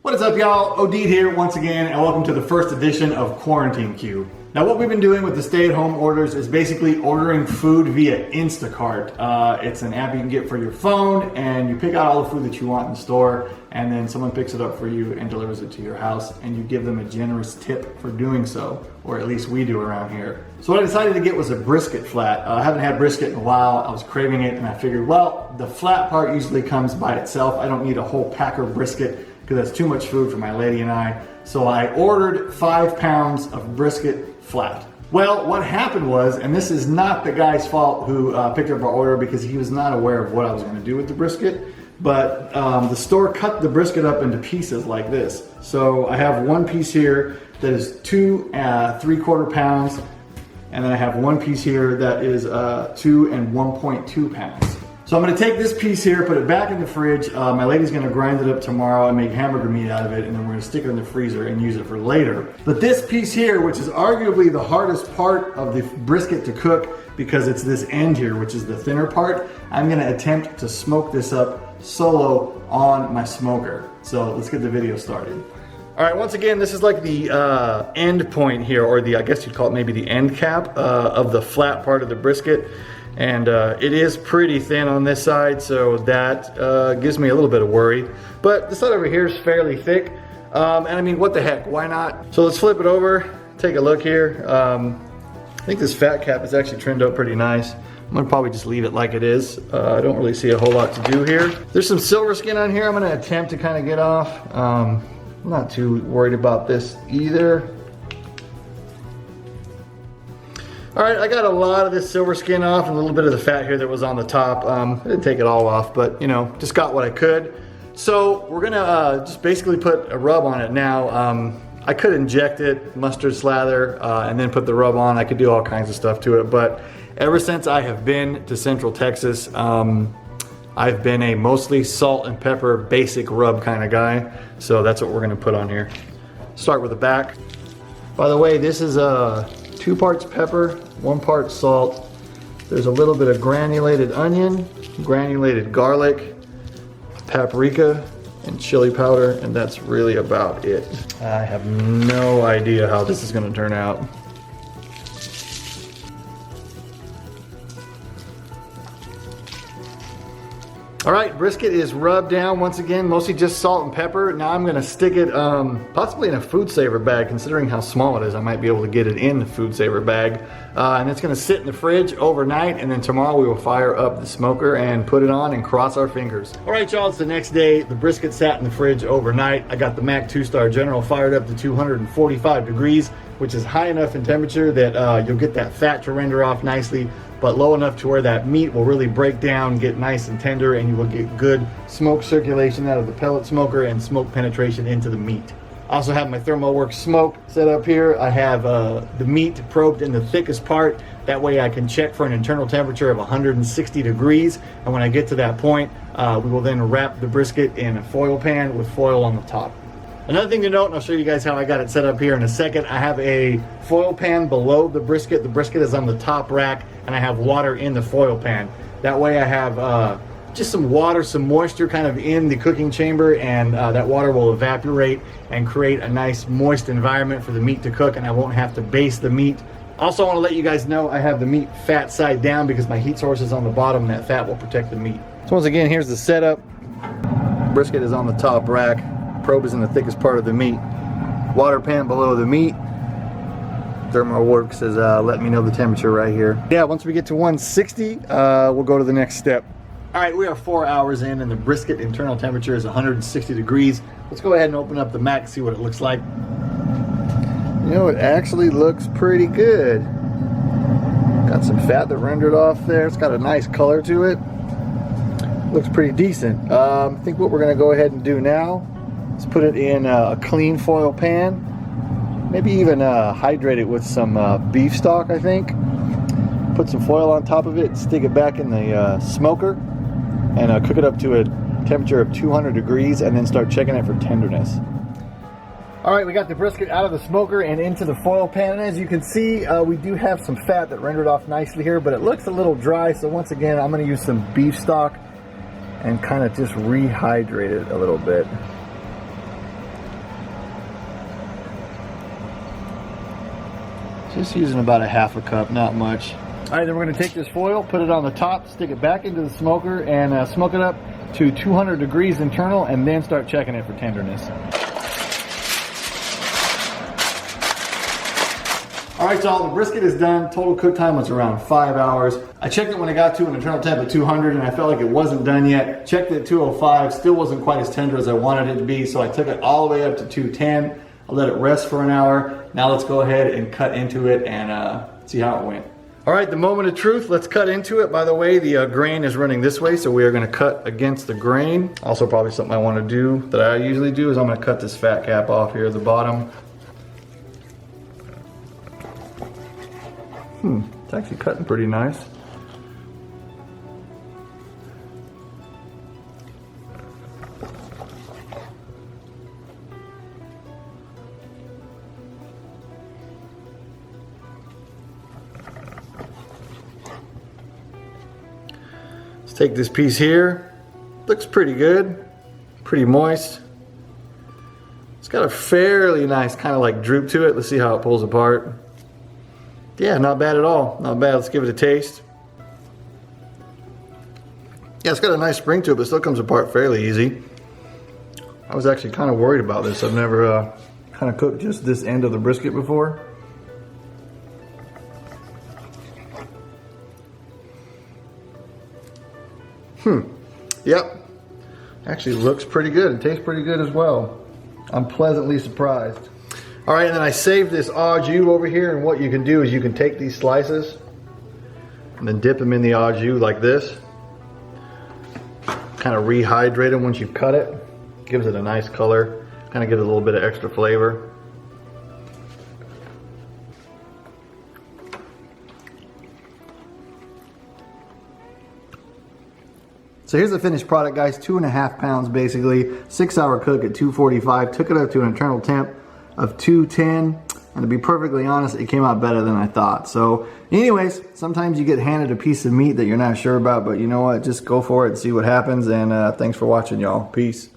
What is up, y'all? Odeed here once again, and welcome to the first edition of Quarantine Queue. Now, what we've been doing with the stay-at-home orders is basically ordering food via Instacart. It's an app you can get for your phone, and you pick out all the food that you want in the store, and then someone picks it up for you and delivers it to your house, and you give them a generous tip for doing so, or at least we do around here. So what I decided to get was a brisket flat. I haven't had brisket in a while. I was craving it, and I figured, well, the flat part usually comes by itself. I don't need a whole packer brisket, because that's too much food for my lady and I. So I ordered 5 pounds of brisket flat. Well, what happened was, and this is not the guy's fault who picked up our order because he was not aware of what I was going to do with the brisket, but the store cut the brisket up into pieces like this. So I have one piece here that is 2 3/4 pounds, and then I have one piece here that is 2 and 1.2 pounds. So I'm going to take this piece here, put it back in the fridge. My lady's going to grind it up tomorrow and make hamburger meat out of it, and then we're going to stick it in the freezer and use it for later. But this piece here, which is arguably the hardest part of the brisket to cook because it's this end here, which is the thinner part, I'm going to attempt to smoke this up solo on my smoker. So let's get the video started. All right, once again, this is like the end point here, or the, I guess you'd call it maybe the end cap of the flat part of the brisket. And it is pretty thin on this side, so that gives me a little bit of worry. But this side over here is fairly thick. And I mean, what the heck, why not? So let's flip it over, take a look here. I think this fat cap is actually trimmed up pretty nice. I'm gonna probably just leave it like it is. I don't really see a whole lot to do here. There's some silver skin on here I'm gonna attempt to kind of get off. I'm not too worried about this either. All right, I got a lot of this silver skin off and a little bit of the fat here that was on the top. I didn't take it all off, but you know, just got what I could. So we're gonna just basically put a rub on it now. I could inject it, mustard slather, and then put the rub on. I could do all kinds of stuff to it, but ever since I have been to Central Texas, I've been a mostly salt and pepper basic rub kind of guy. So that's what we're gonna put on here. Start with the back. By the way, this is 2 parts pepper, 1 part salt. There's a little bit of granulated onion, granulated garlic, paprika, and chili powder, and that's really about it. I have no idea how this is gonna turn out. All right, brisket is rubbed down once again, mostly just salt and pepper. Now I'm gonna stick it possibly in a food saver bag. Considering how small it is, I might be able to get it in the food saver bag. And it's gonna sit in the fridge overnight, and then tomorrow we will fire up the smoker and put it on and cross our fingers. All right, y'all, it's the next day. The brisket sat in the fridge overnight. I got the Mac 2-Star General fired up to 245 degrees, which is high enough in temperature that you'll get that fat to render off nicely, but low enough to where that meat will really break down, get nice and tender, and you will get good smoke circulation out of the pellet smoker and smoke penetration into the meat. I also have my ThermoWorks smoke set up here. I have the meat probed in the thickest part. That way I can check for an internal temperature of 160 degrees. And when I get to that point, we will then wrap the brisket in a foil pan with foil on the top. Another thing to note, and I'll show you guys how I got it set up here in a second, I have a foil pan below the brisket. The brisket is on the top rack, and I have water in the foil pan. That way I have just some water, some moisture kind of in the cooking chamber, and that water will evaporate and create a nice moist environment for the meat to cook, and I won't have to baste the meat. Also, I want to let you guys know I have the meat fat side down because my heat source is on the bottom, and that fat will protect the meat. So once again, here's the setup. Brisket is on the top rack. Probe is in the thickest part of the meat. Water pan below the meat. ThermoWorks is letting me know the temperature right here. Yeah, once we get to 160, we'll go to the next step. All right, we are 4 hours in, and the brisket internal temperature is 160 degrees. Let's go ahead and open up the Mac, see what it looks like. You know, it actually looks pretty good. Got some fat that rendered off there. It's got a nice color to it. Looks pretty decent. I think what we're gonna go ahead and do now is put it in a clean foil pan. Maybe even hydrate it with some beef stock, I think. Put some foil on top of it, stick it back in the smoker, and cook it up to a temperature of 200 degrees, and then start checking it for tenderness. All right, we got the brisket out of the smoker and into the foil pan. And as you can see, we do have some fat that rendered off nicely here, but it looks a little dry. So once again, I'm gonna use some beef stock and kind of just rehydrate it a little bit. Just using about a half a cup, not much. All right, then we're gonna take this foil, put it on the top, stick it back into the smoker, and smoke it up to 200 degrees internal, and then start checking it for tenderness. All right, y'all, the brisket is done. Total cook time was around 5 hours. I checked it when I got to an internal temp at 200, and I felt like it wasn't done yet. Checked it at 205, still wasn't quite as tender as I wanted it to be, so I took it all the way up to 210. I let it rest for an hour. Now let's go ahead and cut into it and see how it went. All right, the moment of truth, let's cut into it. By the way, the grain is running this way, so we are gonna cut against the grain. Also, probably something I wanna do that I usually do is I'm gonna cut this fat cap off here at the bottom. It's actually cutting pretty nice. Let's take this piece here. Looks pretty good, pretty moist. It's got a fairly nice kind of like droop to it. Let's see how it pulls apart. Yeah, not bad at all. Not bad. Let's give it a taste. Yeah, it's got a nice spring to it, but still comes apart fairly easy. I was actually kind of worried about this. I've never kind of cooked just this end of the brisket before. Yep. Actually looks pretty good. It tastes pretty good as well. I'm pleasantly surprised. All right, and then I saved this au jus over here, and what you can do is you can take these slices and then dip them in the au jus like this. Kind of rehydrate them once you've cut it. Gives it a nice color, kind of gives it a little bit of extra flavor. So here's the finished product, guys. 2.5 pounds basically, 6-hour cook at 245. Took it up to an internal temp of 210, and to be perfectly honest, it came out better than I thought. So anyways, sometimes you get handed a piece of meat that you're not sure about, but you know what, just go for it and see what happens. And thanks for watching, y'all. Peace.